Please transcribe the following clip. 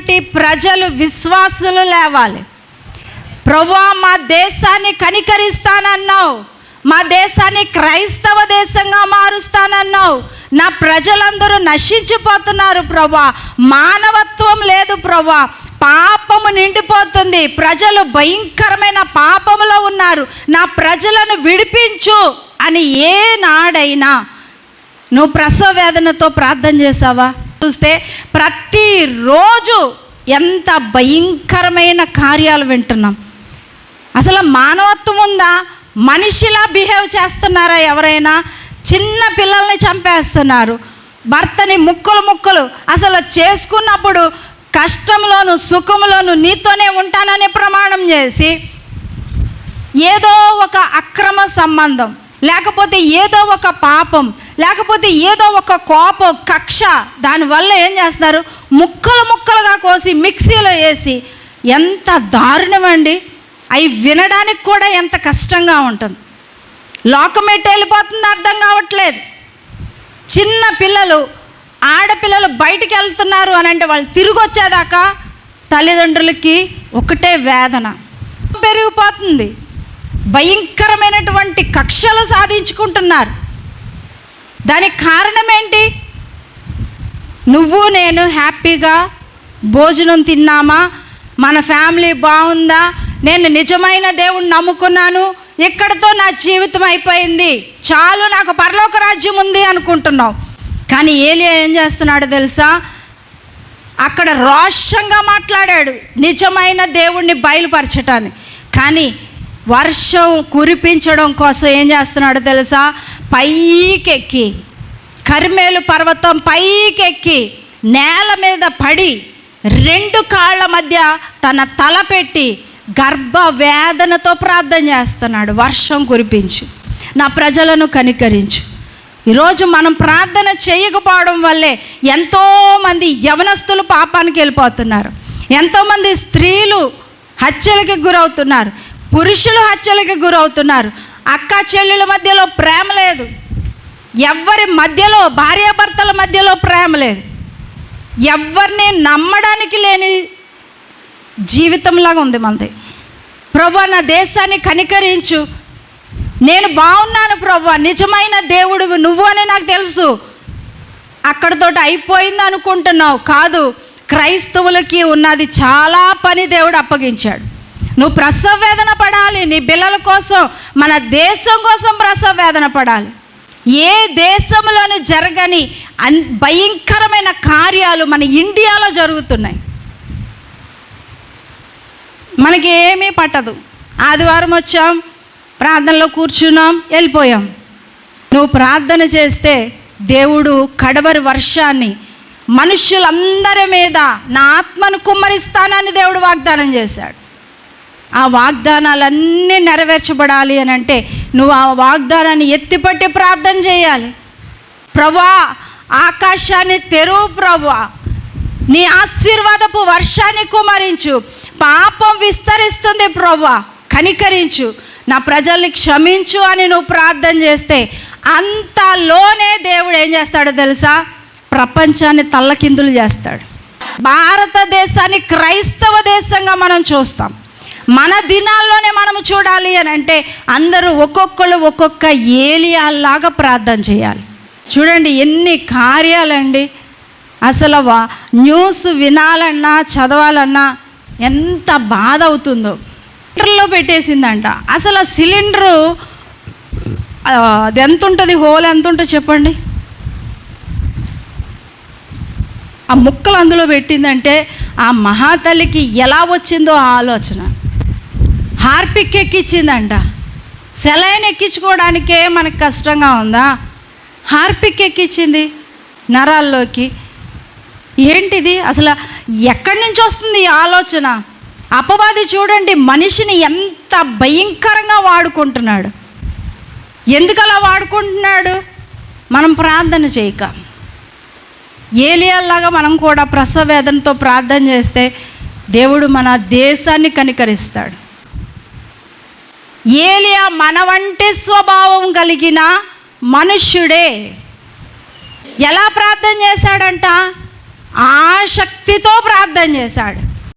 ఇంటి ప్రజలు విశ్వాసులు లేవాలి. ప్రభువా, మా దేశాన్ని కనికరిస్తానన్నావు, మా దేశాన్ని క్రైస్తవ దేశంగా మారుస్తానన్నావు. నా ప్రజలందరూ నశించిపోతున్నారు ప్రభువా, మానవత్వం లేదు ప్రభువా, పాపము నిండిపోతుంది, ప్రజలు భయంకరమైన పాపములో ఉన్నారు, నా ప్రజలను విడిపించు అని ఏనాడైనా నువ్వు ప్రసవ వేదనతో ప్రార్థన చేసావా? చూస్తే ప్రతిరోజు ఎంత భయంకరమైన కార్యాలు వింటున్నాం. అసలు మానవత్వం ఉందా? మనిషిలా బిహేవ్ చేస్తున్నారా ఎవరైనా? చిన్న పిల్లల్ని చంపేస్తున్నారు, భర్తని ముక్కలు. అసలు చేసుకున్నప్పుడు కష్టంలోను సుఖంలోను నీతోనే ఉంటానని ప్రమాణం చేసి ఏదో ఒక అక్రమ సంబంధం, లేకపోతే ఏదో ఒక పాపం, లేకపోతే ఏదో ఒక కోపం, కక్ష, దానివల్ల ఏం చేస్తున్నారు? ముక్కలుగా కోసి మిక్సీలో వేసి, ఎంత దారుణం అండి! అవి వినడానికి కూడా ఎంత కష్టంగా ఉంటుంది. లోకమెట్టి వెళ్ళిపోతుంది అర్థం కావట్లేదు. చిన్న పిల్లలు, ఆడపిల్లలు బయటికి వెళ్తున్నారు అని అంటే వాళ్ళు తిరిగి వచ్చేదాకా తల్లిదండ్రులకి ఒకటే వేదన పెరిగిపోతుంది. భయంకరమైనటువంటి కక్షలు సాధించుకుంటున్నారు. దానికి కారణం ఏంటి? నువ్వు నేను హ్యాపీగా భోజనం తిన్నామా, మన ఫ్యామిలీ బాగుందా, నేను నిజమైన దేవుణ్ణి నమ్ముకున్నాను, ఇక్కడితో నా జీవితం అయిపోయింది, చాలు, నాకు పరలోక రాజ్యం ఉంది అనుకుంటున్నావు. కానీ ఏలియా ఏం చేస్తున్నాడు తెలుసా? అక్కడ రోషంగా మాట్లాడాడు నిజమైన దేవుణ్ణి బయలుపరచటాన్ని. కానీ వర్షం కురిపించడం కోసం ఏం చేస్తున్నాడు తెలుసా? పైకెక్కి, కర్మేలు పర్వతం పైకెక్కి నేల మీద పడి 2 కాళ్ళ మధ్య తన తల పెట్టి గర్భ వేదనతో ప్రార్థన చేస్తున్నాడు. వర్షం కురిపించు, నా ప్రజలను కనికరించు. ఈరోజు మనం ప్రార్థన చేయకపోవడం వల్లే ఎంతోమంది యవనస్తులు పాపానికి వెళ్ళిపోతున్నారు, ఎంతోమంది స్త్రీలు హత్యలకి గురవుతున్నారు, పురుషులు హత్యలకి గురవుతున్నారు. అక్క చెల్లెల మధ్యలో ప్రేమ లేదు, ఎవరి మధ్యలో, భార్యాభర్తల మధ్యలో ప్రేమ లేదు, ఎవరిని నమ్మడానికి లేని జీవితంలాగా ఉంది మనది. ప్రభువా, నా దేశాన్ని కనికరించు, నేను బాగున్నాను ప్రభువా, నిజమైన దేవుడు నువ్వు అని నాకు తెలుసు. అక్కడితోటి అయిపోయింది అనుకుంటున్నావు. కాదు, క్రైస్తవులకి ఉన్నది చాలా పని దేవుడు అప్పగించాడు. నువ్వు ప్రసవ వేదన పడాలి, నీ పిల్లల కోసం, మన దేశం కోసం ప్రసవ వేదన పడాలి. ఏ దేశంలోనూ జరగని భయంకరమైన కార్యాలు మన ఇండియాలో జరుగుతున్నాయి. మనకి ఏమీ పట్టదు. ఆదివారం వచ్చాం, ప్రార్థనలో కూర్చున్నాం, వెళ్ళిపోయాం. నువ్వు ప్రార్థన చేస్తే దేవుడు కడవరి వర్షాన్ని మనుష్యులందరి మీద నా ఆత్మను కుమ్మరిస్తానని దేవుడు వాగ్దానం చేశాడు. ఆ వాగ్దానాలన్నీ నెరవేర్చబడాలి అని అంటే నువ్వు ఆ వాగ్దానాన్ని ఎత్తిపట్టి ప్రార్థన చేయాలి. ప్రభువా, ఆకాశాన్ని తెరువు ప్రభువా, నీ ఆశీర్వాదపు వర్షాన్ని కుమరించు, పాపం విస్తరిస్తుంది ప్రభువా, కనికరించు, నా ప్రజల్ని క్షమించు అని నువ్వు ప్రార్థన చేస్తే అంతలోనే దేవుడు ఏం చేస్తాడో తెలుసా? ప్రపంచాన్ని తల్లకిందులు చేస్తాడు. భారతదేశాన్ని క్రైస్తవ దేశంగా మనం చూస్తాం. మన దినాల్లోనే మనము చూడాలి అని అంటే అందరూ ఒక్కొక్కరు ఒక్కొక్క ఏలియాలాగా ప్రార్థన చేయాలి. చూడండి ఎన్ని కార్యాలండి. అసలు న్యూస్ వినాలన్నా చదవాలన్నా ఎంత బాధ అవుతుందో. సిలిండర్లో పెట్టేసిందంట. అసలు ఆ సిలిండరు అది ఎంత ఉంటుంది, హోల్ ఎంత ఉంటుంది చెప్పండి. ఆ ముక్కలు అందులో పెట్టిందంటే ఆ మహాతల్లికి ఎలా వచ్చిందో ఆ ఆలోచన. హార్పిక్ ఎక్కించిందంట. సెలైన్ ఎక్కించుకోవడానికే మనకు కష్టంగా ఉందా? హార్పిక్ ఎక్కించింది నరాల్లోకి. ఏంటిది అసలు? ఎక్కడి నుంచి వస్తుంది ఈ ఆలోచన? అపవాది చూడండి మనిషిని ఎంత భయంకరంగా వాడుకుంటున్నాడు. ఎందుకు అలా వాడుకుంటున్నాడు? మనం ప్రార్థన చేయక. ఏలియాలాగా మనం కూడా ప్రసవ వేదనతో ప్రార్థన చేస్తే దేవుడు మన దేశాన్ని కనికరిస్తాడు. ఏలియా మన వంటి స్వభావం కలిగిన మనుష్యుడే. ఎలా ప్రార్థన చేశాడంట? ఆసక్తితో ప్రార్థన చేశాడు.